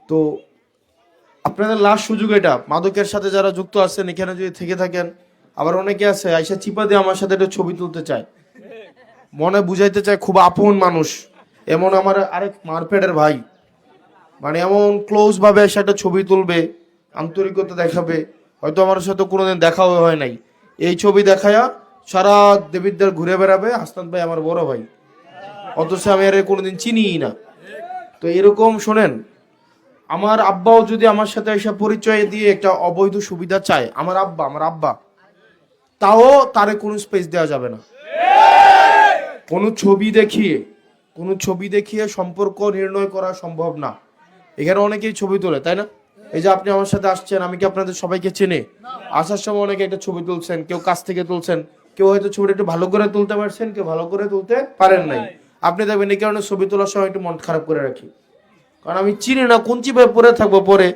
তো আপনাদের লাস্ট সুযোগ এটা, মাদকের সাথে যারা যুক্ত আছেন এখানে যদি থেকে থাকেন, আবার অনেকে আছে আইসা চিপা দিয়ে আমার সাথে একটা ছবি তুলতে চায়, মনে বুঝাইতে চায় খুব আপন মানুষ, এমন আমার আরেক মারপেটের ভাই, মানে এমন ক্লোজ ভাবে এসে একটা ছবি তুলবে, আন্তরিকতা দেখাবে, হয়তো আমার সাথে কোনোদিন দেখাও হয় নাই, এই ছবি দেখায়া সারা দেবিদ্বার ঘুরে বেড়াবে, হাসনাত ভাই আমার বড় ভাই, অথচ আমি আর কোনোদিন চিনিই না। তো এরকম শোনেন, আমার আব্বাও যদি আমার সাথে এসে পরিচয় দিয়ে একটা অবৈধ সুবিধা চায়, আমার আব্বা তাও তারে কোনো স্পেস দেওয়া যাবে না। কোনো ছবি দেখিয়ে সম্পর্ক নির্ণয় করা সম্ভব না। এখানে অনেকেই ছবি তোলে, তাই না? এই যে আপনি আমার সাথে আসছেন, আমি কি আপনাদের সবাইকে চিনি? আসার সময় অনেকে একটা ছবি তুলছেন, কেউ কাছ থেকে তুলছেন, কেউ হয়তো ছবিটা একটু ভালো করে তুলতে পারছেন, কেউ ভালো করে তুলতে পারেন নাই। আপনি দেখবেন এই কারণে ছবি তোলার সময় একটু মন খারাপ করে রাখি, কারণ আমি চিনি না কোন চিপায় পরে থাকবো, পরে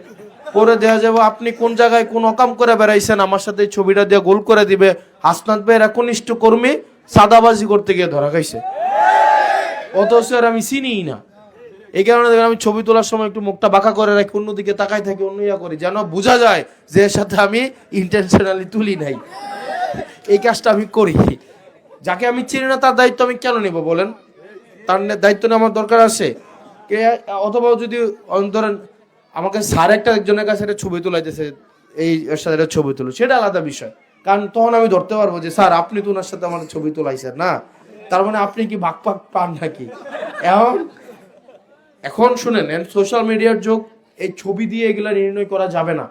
পরে দেখা যাবো আপনি কোন জায়গায় কোন অকাম করে বেড়াইছেন, আমার সাথে এই ছবিটা দিয়ে গোল করে দিবে, হাসনাত ভাইয়ের একনিষ্ঠ কর্মী সাদাবাজি করতে গিয়ে ধরা খাইছে, অথচ আর আমি চিনিই না। এই কারণে দেখবেন আমি ছবি তোলার সময় একটু মুখটা বাঁকা করে রাখি, অন্যদিকে তাকাই থাকি, অন্য ইয়া করি, যেন বোঝা যায় যে এর সাথে আমি ইন্টেনশনালি তুলি নাই। এই কাজটা আমি করি। যাকে আমি চিনি না তার দায়িত্ব আমি কেন নেব বলেন? তার দায়িত্ব নেওয়ার দরকার আছে কে? অথবা যদি ধরেন আমাকে স্যার একজনের কাছে একটা ছবি তোলাইতেছে, এই এর সাথে একটা ছবি তুলো, সেটা আলাদা বিষয়, কারণ তখন আমি ধরতে পারবো যে স্যার আপনি তো ওনার সাথে আমার ছবি তোলাইছেন না, তার মানে আপনি কি ভাগ ভাগ পান নাকি? এখন এখন শুনেন, সোশ্যাল মিডিয়ার যুগ, এই ছবি দিয়ে এগুলা নির্ণয় করা যাবে না।